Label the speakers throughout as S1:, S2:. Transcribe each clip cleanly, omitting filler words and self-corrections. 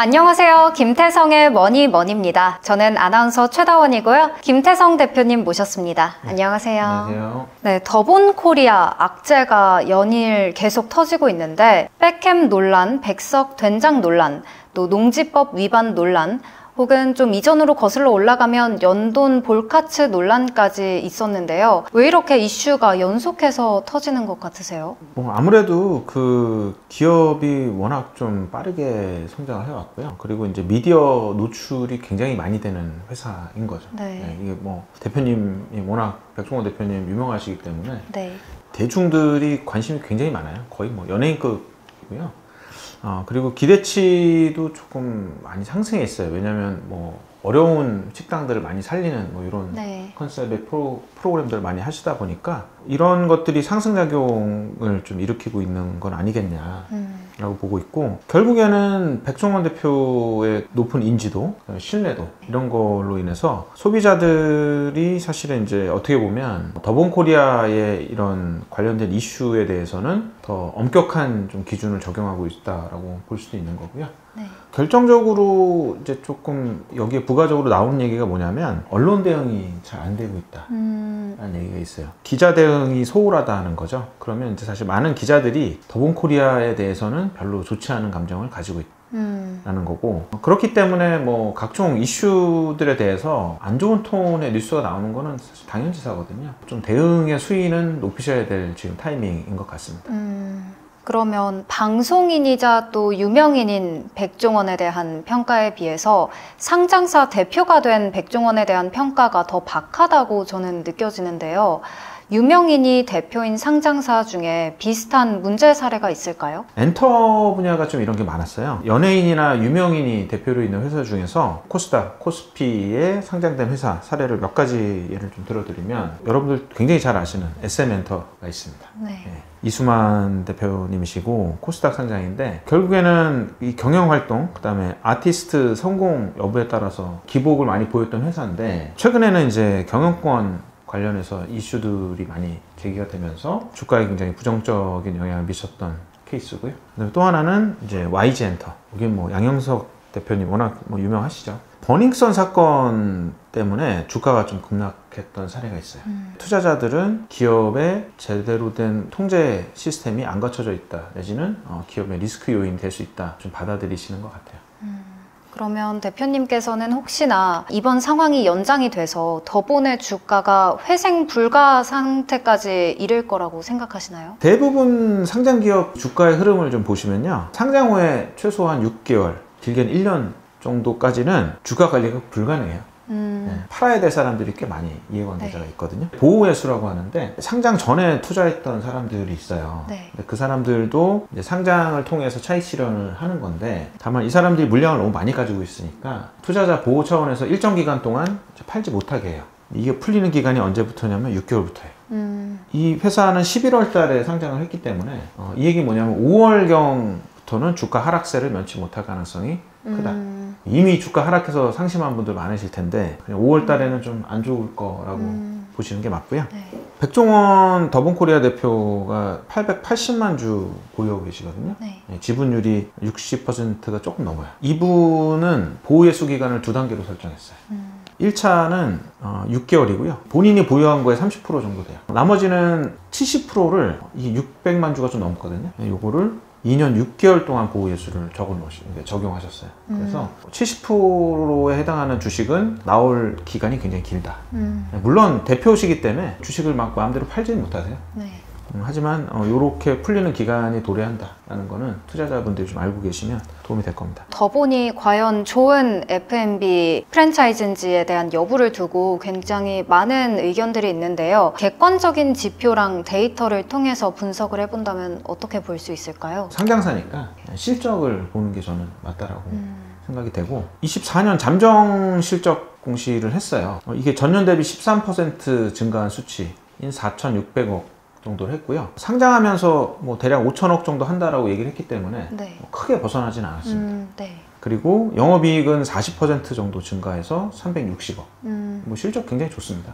S1: 안녕하세요. 김태성의 머니머니입니다. 저는 아나운서 최다원이고요. 김태성 대표님 모셨습니다. 안녕하세요.
S2: 안녕하세요.
S1: 네, 더본코리아 악재가 연일 계속 터지고 있는데 백햄 논란, 백석 된장 논란, 또 농지법 위반 논란, 혹은 좀 이전으로 거슬러 올라가면 연돈 볼카츠 논란까지 있었는데요. 왜 이렇게 이슈가 연속해서 터지는 것 같으세요?
S2: 아무래도 그 기업이 워낙 좀 빠르게 성장을 해왔고요. 그리고 이제 미디어 노출이 굉장히 많이 되는 회사인 거죠.
S1: 네.
S2: 이게 대표님이 워낙 백종원 대표님 유명하시기 때문에
S1: 네.
S2: 대중들이 관심이 굉장히 많아요. 거의 연예인급이고요. 그리고 기대치도 조금 많이 상승했어요. 왜냐면 어려운 식당들을 많이 살리는 이런
S1: 네.
S2: 컨셉의 프로그램들을 많이 하시다 보니까 이런 것들이 상승작용을 좀 일으키고 있는 건 아니겠냐라고 보고 있고, 결국에는 백종원 대표의 높은 인지도, 신뢰도 이런 걸로 인해서 소비자들이 사실은 이제 어떻게 보면 더본코리아의 이런 관련된 이슈에 대해서는 더 엄격한 좀 기준을 적용하고 있다라고 볼 수도 있는 거고요.
S1: 네.
S2: 결정적으로 이제 조금 여기에 부가적으로 나오는 얘기가 뭐냐면 언론 대응이 잘 안 되고 있다라는 얘기가 있어요. 기자 대응이 소홀하다는 거죠. 그러면 이제 사실 많은 기자들이 더본코리아에 대해서는 별로 좋지 않은 감정을 가지고 있다는 거고, 그렇기 때문에 각종 이슈들에 대해서 안 좋은 톤의 뉴스가 나오는 거는 사실 당연지사거든요. 좀 대응의 수위는 높이셔야 될 지금 타이밍인 것 같습니다.
S1: 그러면 방송인이자 또 유명인인 백종원에 대한 평가에 비해서 상장사 대표가 된 백종원에 대한 평가가 더 박하다고 저는 느껴지는데요. 유명인이 대표인 상장사 중에 비슷한 문제 사례가 있을까요?
S2: 엔터 분야가 좀 이런 게 많았어요. 연예인이나 유명인이 대표로 있는 회사 중에서 코스닥, 코스피에 상장된 회사 사례를 몇 가지 예를 좀 들어드리면, 여러분들 굉장히 잘 아시는 SM엔터가 있습니다.
S1: 네.
S2: 이수만 대표님이시고 코스닥 상장인데, 결국에는 이 경영활동, 그 다음에 아티스트 성공 여부에 따라서 기복을 많이 보였던 회사인데, 최근에는 이제 경영권 관련해서 이슈들이 많이 제기가 되면서 주가에 굉장히 부정적인 영향을 미쳤던 케이스고요. 또 하나는 이제 YG엔터. 이게 양영석 대표님 워낙 유명하시죠. 버닝썬 사건 때문에 주가가 좀 급락했던 사례가 있어요. 투자자들은 기업의 제대로 된 통제 시스템이 안 갖춰져 있다, 내지는 기업의 리스크 요인이 될 수 있다, 좀 받아들이시는 것 같아요.
S1: 그러면 대표님께서는 혹시나 이번 상황이 연장이 돼서 더본의 주가가 회생 불가 상태까지 이를 거라고 생각하시나요?
S2: 대부분 상장기업 주가의 흐름을 좀 보시면요, 상장 후에 최소한 6개월, 길게는 1년 정도까지는 주가 관리가 불가능해요. 팔아야 될 사람들이 꽤 많이 이해관계자가 있거든요. 보호회수라고 하는데, 상장 전에 투자했던 사람들이 있어요.
S1: 네.
S2: 그 사람들도 이제 상장을 통해서 차익 실현을 하는 건데, 다만 이 사람들이 물량을 너무 많이 가지고 있으니까 투자자 보호 차원에서 일정 기간 동안 팔지 못하게 해요. 이게 풀리는 기간이 언제부터냐면 6개월부터예요. 이 회사는 11월 달에 상장을 했기 때문에 이 얘기 뭐냐면 5월경부터는 주가 하락세를 면치 못할 가능성이 크다. 이미 주가 하락해서 상심한 분들 많으실 텐데, 그냥 5월 달에는 좀 안 좋을 거라고 보시는 게 맞고요.
S1: 네.
S2: 백종원 더본코리아 대표가 880만 주 보유하고 계시거든요.
S1: 네.
S2: 지분율이 60%가 조금 넘어요. 이분은 보유회수 기간을 2단계로 설정했어요. 1차는 6개월이고요. 본인이 보유한 거에 30% 정도 돼요. 나머지는 70%를 이 600만 주가 좀 넘거든요. 요거를 2년 6개월 동안 보호예수를 적용하셨어요. 그래서 70%에 해당하는 주식은 나올 기간이 굉장히 길다. 물론 대표시기 때문에 주식을 막 마음대로 팔지는 못하세요.
S1: 네.
S2: 하지만 이렇게 풀리는 기간이 도래한다라는 거는 투자자분들이 좀 알고 계시면 도움이 될 겁니다.
S1: 더본이 과연 좋은 F&B 프랜차이즈인지에 대한 여부를 두고 굉장히 많은 의견들이 있는데요. 객관적인 지표랑 데이터를 통해서 분석을 해본다면 어떻게 볼 수 있을까요?
S2: 상장사니까 실적을 보는 게 저는 맞다라고 생각이 되고, 24년 잠정 실적 공시를 했어요. 이게 전년 대비 13% 증가한 수치인 4,600억 정도를 했고요. 상장하면서 뭐 대략 5천억 정도 한다라고 얘기를 했기 때문에
S1: 네.
S2: 뭐 크게 벗어나진 않았습니다.
S1: 네.
S2: 그리고 영업이익은 40% 정도 증가해서 360억. 뭐 실적 굉장히 좋습니다.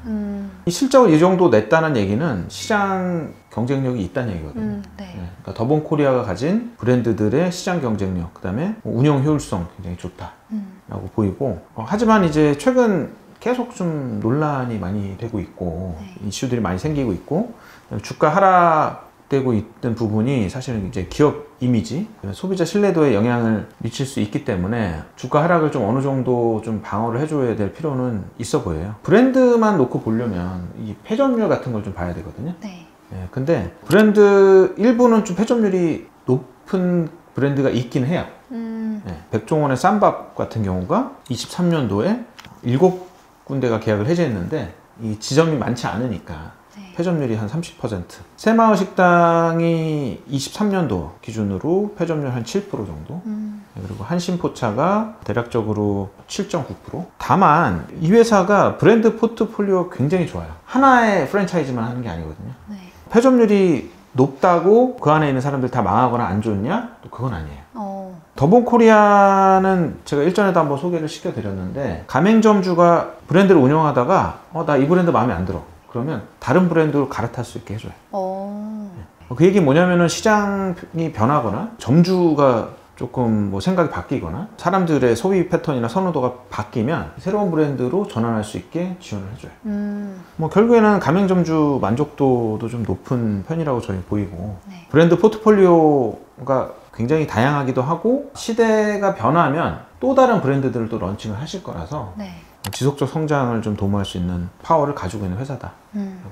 S2: 이 실적을 이 정도 냈다는 얘기는 시장 경쟁력이 있다는 얘기거든요.
S1: 네.
S2: 그러니까 더본코리아가 가진 브랜드들의 시장 경쟁력, 그 다음에 운영 효율성 굉장히 좋다라고 보이고, 하지만 이제 최근 계속 좀 논란이 많이 되고 있고,
S1: 네.
S2: 이슈들이 많이 생기고 있고, 주가 하락되고 있던 부분이 사실은 이제 기업 이미지, 소비자 신뢰도에 영향을 미칠 수 있기 때문에 주가 하락을 좀 어느 정도 좀 방어를 해줘야 될 필요는 있어 보여요. 브랜드만 놓고 보려면 이 패전율 같은 걸 좀 봐야 되거든요.
S1: 네.
S2: 예, 근데 브랜드 일부는 좀 패전율이 높은 브랜드가 있긴 해요. 예, 백종원의 쌈밥 같은 경우가 23년도에 7군데가 계약을 해지했는데 이 지점이 많지 않으니까
S1: 네.
S2: 패점률이 한 30%. 새마을 식당이 23년도 기준으로 패점률 한 7% 정도. 그리고 한신포차가 대략적으로 7.9%. 다만 이 회사가 브랜드 포트폴리오 굉장히 좋아요. 하나의 프랜차이즈만 하는 게 아니거든요.
S1: 네.
S2: 패점률이 높다고 그 안에 있는 사람들 다 망하거나 안 좋냐? 또 그건 아니에요. 더본코리아는 제가 일전에도 한번 소개를 시켜드렸는데, 가맹점주가 브랜드를 운영하다가 나 이 브랜드 마음에 안 들어. 그러면 다른 브랜드로 갈아탈 수 있게 해줘요. 그 얘기 뭐냐면은 시장이 변하거나 점주가 조금 뭐 생각이 바뀌거나 사람들의 소비 패턴이나 선호도가 바뀌면 새로운 브랜드로 전환할 수 있게 지원을 해줘요. 뭐 결국에는 가맹점주 만족도도 좀 높은 편이라고 저희 보이고,
S1: 네.
S2: 브랜드 포트폴리오가 굉장히 다양하기도 하고 시대가 변하면 또 다른 브랜드들을 또 런칭을 하실 거라서
S1: 네.
S2: 지속적 성장을 좀 도모할 수 있는 파워를 가지고 있는 회사다.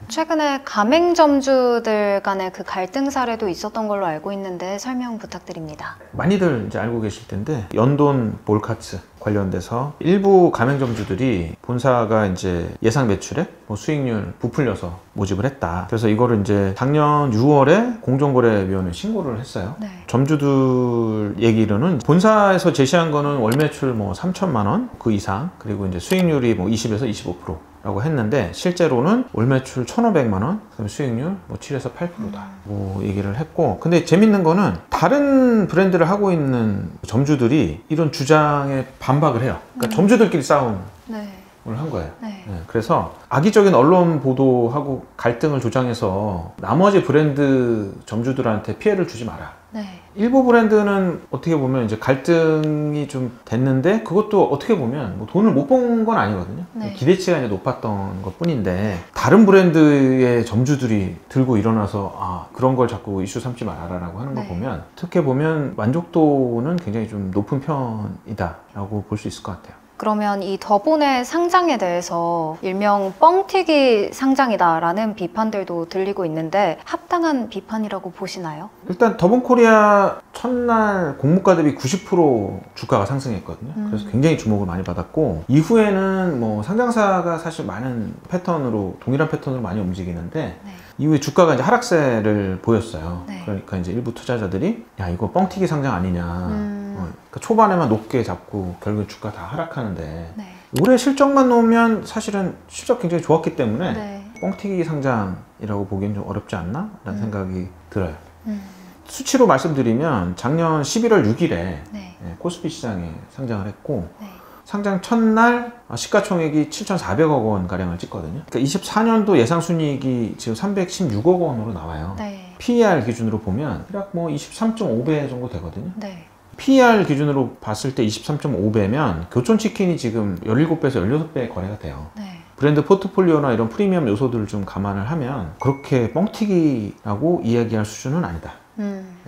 S1: 최근에 가맹점주들 간의 그 갈등 사례도 있었던 걸로 알고 있는데 설명 부탁드립니다.
S2: 많이들 이제 알고 계실 텐데, 연돈 볼카츠 관련돼서 일부 가맹점주들이 본사가 이제 예상 매출액, 뭐 수익률 부풀려서 모집을 했다. 그래서 이거를 이제 작년 6월에 공정거래위원회에 신고를 했어요.
S1: 네.
S2: 점주들 얘기로는 본사에서 제시한 거는 월 매출 뭐 3천만 원 그 이상, 그리고 이제 수익률이 뭐 20에서 25% 라고 했는데 실제로는 월 매출 1,500만 원, 그다음에 수익률 뭐 7에서 8%다. 뭐 얘기를 했고, 근데 재밌는 거는 다른 브랜드를 하고 있는 점주들이 이런 주장에 반박을 해요. 그러니까 점주들끼리 싸움을
S1: 네.
S2: 한 거예요.
S1: 네.
S2: 네, 그래서 악의적인 언론 보도하고 갈등을 조장해서 나머지 브랜드 점주들한테 피해를 주지 마라.
S1: 네.
S2: 일부 브랜드는 어떻게 보면 이제 갈등이 좀 됐는데, 그것도 어떻게 보면 뭐 돈을 못 번 건 아니거든요.
S1: 네.
S2: 기대치가 이제 높았던 것 뿐인데, 다른 브랜드의 점주들이 들고 일어나서 그런 걸 자꾸 이슈 삼지 말아라라고 하는 걸
S1: 네.
S2: 보면, 어떻게 보면 만족도는 굉장히 좀 높은 편이다라고 볼 수 있을 것 같아요.
S1: 그러면 이 더본의 상장에 대해서 일명 뻥튀기 상장이다라는 비판들도 들리고 있는데 합당한 비판이라고 보시나요?
S2: 일단 더본코리아 첫날 공모가 대비 90% 주가가 상승했거든요. 그래서 굉장히 주목을 많이 받았고, 이후에는 뭐 상장사가 사실 많은 패턴으로, 동일한 패턴으로 많이 움직이는데,
S1: 네.
S2: 이후에 주가가 이제 하락세를 보였어요.
S1: 네.
S2: 그러니까 이제 일부 투자자들이 야, 이거 뻥튀기 상장 아니냐. 그러니까 초반에만 높게 잡고 결국 주가 다 하락하는데,
S1: 네.
S2: 올해 실적만 놓으면 사실은 실적 굉장히 좋았기 때문에
S1: 네.
S2: 뻥튀기 상장이라고 보기엔 좀 어렵지 않나? 라는 생각이 들어요.
S1: 음.
S2: 수치로 말씀드리면 작년 11월 6일에
S1: 네.
S2: 코스피 시장에 상장을 했고,
S1: 네.
S2: 상장 첫날 시가총액이 7,400억 원 가량을 찍거든요. 그러니까 24년도 예상 순이익이 지금 316억 원으로 나와요.
S1: 네.
S2: PER 기준으로 보면 대략 뭐 23.5배 정도 되거든요.
S1: 네.
S2: PER 기준으로 봤을 때 23.5배면 교촌치킨이 지금 17배에서 16배 거래가 돼요.
S1: 네.
S2: 브랜드 포트폴리오나 이런 프리미엄 요소들을 좀 감안을 하면 그렇게 뻥튀기라고 이야기할 수준은 아니다.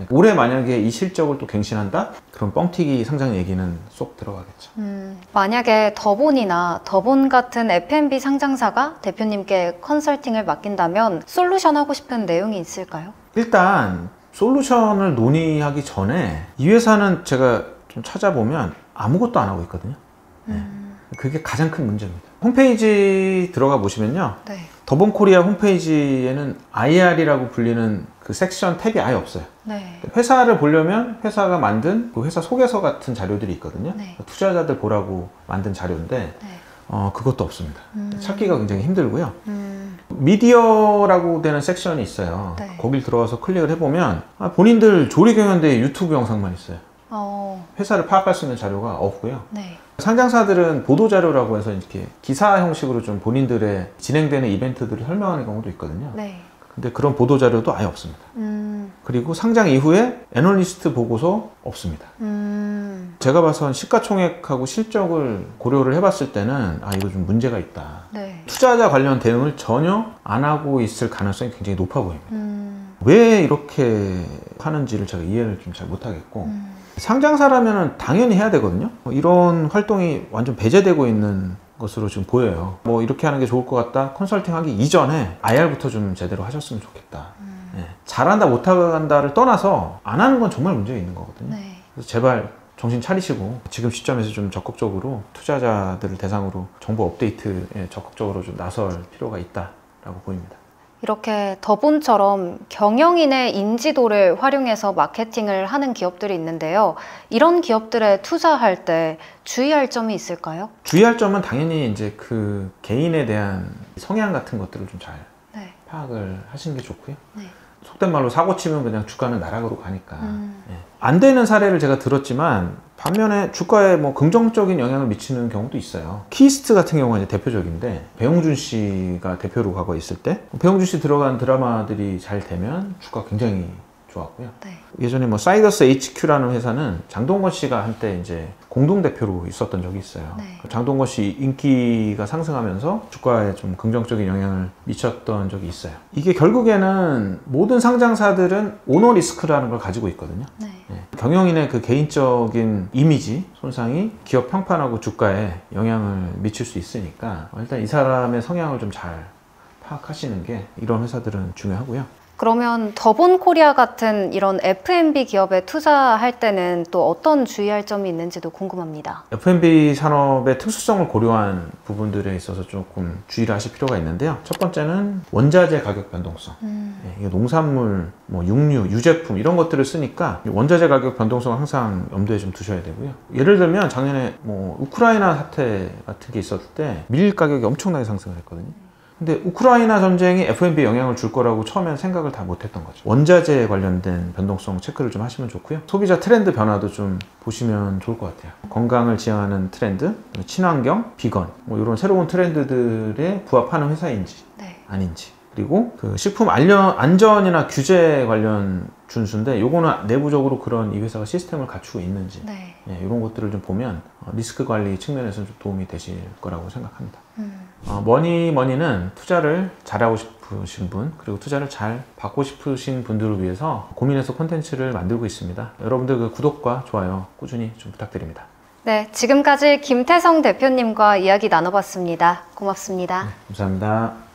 S2: 올해 만약에 이 실적을 또 갱신한다? 그럼 뻥튀기 상장 얘기는 쏙 들어가겠죠.
S1: 만약에 더본이나 더본 같은 F&B 상장사가 대표님께 컨설팅을 맡긴다면 솔루션 하고 싶은 내용이 있을까요?
S2: 일단 솔루션을 논의하기 전에 이 회사는 제가 좀 찾아보면 아무것도 안 하고 있거든요. 그게 가장 큰 문제입니다. 홈페이지 들어가 보시면요.
S1: 네.
S2: 더본코리아 홈페이지에는 IR이라고 불리는 그 섹션 탭이 아예 없어요.
S1: 네.
S2: 회사를 보려면 회사가 만든 그 회사 소개서 같은 자료들이 있거든요.
S1: 네.
S2: 투자자들 보라고 만든 자료인데
S1: 네.
S2: 그것도 없습니다. 찾기가 굉장히 힘들고요. 미디어라고 되는 섹션이 있어요.
S1: 네.
S2: 거길 들어가서 클릭을 해보면 본인들 조리 경연대 유튜브 영상만 있어요. 회사를 파악할 수 있는 자료가 없고요.
S1: 네.
S2: 상장사들은 보도자료라고 해서 이렇게 기사 형식으로 좀 본인들의 진행되는 이벤트들을 설명하는 경우도 있거든요.
S1: 네.
S2: 근데 그런 보도자료도 아예 없습니다. 그리고 상장 이후에 애널리스트 보고서 없습니다. 제가 봐선 시가총액하고 실적을 고려를 해봤을 때는 이거 좀 문제가 있다.
S1: 네.
S2: 투자자 관련 대응을 전혀 안 하고 있을 가능성이 굉장히 높아 보입니다. 왜 이렇게 하는지를 제가 이해를 좀 잘 못하겠고 상장사라면 당연히 해야 되거든요. 이런 활동이 완전 배제되고 있는 것으로 지금 보여요. 뭐 이렇게 하는 게 좋을 것 같다. 컨설팅 하기 이전에 IR부터 좀 제대로 하셨으면 좋겠다. 네. 잘한다 못한다를 떠나서 안 하는 건 정말 문제가 있는 거거든요.
S1: 네.
S2: 그래서 제발 정신 차리시고 지금 시점에서 좀 적극적으로 투자자들을 대상으로 정보 업데이트에 적극적으로 좀 나설 필요가 있다라고 보입니다.
S1: 이렇게 더본처럼 경영인의 인지도를 활용해서 마케팅을 하는 기업들이 있는데요. 이런 기업들에 투자할 때 주의할 점이 있을까요?
S2: 주의할 점은 당연히 이제 그 개인에 대한 성향 같은 것들을 좀 잘
S1: 네.
S2: 파악을 하시는 게 좋고요.
S1: 네.
S2: 속된 말로 사고 치면 그냥 주가는 나락으로 가니까. 안 되는 사례를 제가 들었지만 반면에 주가에 뭐 긍정적인 영향을 미치는 경우도 있어요. 키스트 같은 경우가 이제 대표적인데 배용준 씨가 대표로 과거 있을 때 배용준 씨 들어간 드라마들이 잘 되면 주가 굉장히 좋았고요.
S1: 네.
S2: 예전에 뭐 사이더스 HQ라는 회사는 장동건 씨가 한때 이제 공동 대표로 있었던 적이 있어요.
S1: 네.
S2: 장동건 씨 인기가 상승하면서 주가에 좀 긍정적인 영향을 미쳤던 적이 있어요. 이게 결국에는 모든 상장사들은 오너 리스크라는 걸 가지고 있거든요.
S1: 네.
S2: 네. 경영인의 그 개인적인 이미지 손상이 기업 평판하고 주가에 영향을 미칠 수 있으니까 일단 이 사람의 성향을 좀 잘 파악하시는 게 이런 회사들은 중요하고요.
S1: 그러면 더본코리아 같은 이런 F&B 기업에 투자할 때는 또 어떤 주의할 점이 있는지도 궁금합니다.
S2: F&B 산업의 특수성을 고려한 부분들에 있어서 조금 주의를 하실 필요가 있는데요. 첫 번째는 원자재 가격 변동성. 이게 농산물, 뭐 육류, 유제품 이런 것들을 쓰니까 원자재 가격 변동성을 항상 염두에 좀 두셔야 되고요. 예를 들면 작년에 뭐 우크라이나 사태 같은 게 있었을 때 밀 가격이 엄청나게 상승을 했거든요. 근데 우크라이나 전쟁이 F&B에 영향을 줄 거라고 처음엔 생각을 다 못했던 거죠. 원자재에 관련된 변동성 체크를 좀 하시면 좋고요. 소비자 트렌드 변화도 좀 보시면 좋을 것 같아요. 건강을 지향하는 트렌드, 친환경, 비건 뭐 이런 새로운 트렌드들에 부합하는 회사인지
S1: 네.
S2: 아닌지, 그리고 그 식품 안전이나 규제 관련 준수인데 요거는 내부적으로 그런 이 회사가 시스템을 갖추고 있는지
S1: 네.
S2: 이런 것들을 좀 보면 리스크 관리 측면에서는 좀 도움이 되실 거라고 생각합니다. 머니는 투자를 잘하고 싶으신 분, 그리고 투자를 잘 받고 싶으신 분들을 위해서 고민해서 콘텐츠를 만들고 있습니다. 여러분들 그 구독과 좋아요 꾸준히 좀 부탁드립니다.
S1: 네, 지금까지 김태성 대표님과 이야기 나눠봤습니다. 고맙습니다.
S2: 네, 감사합니다.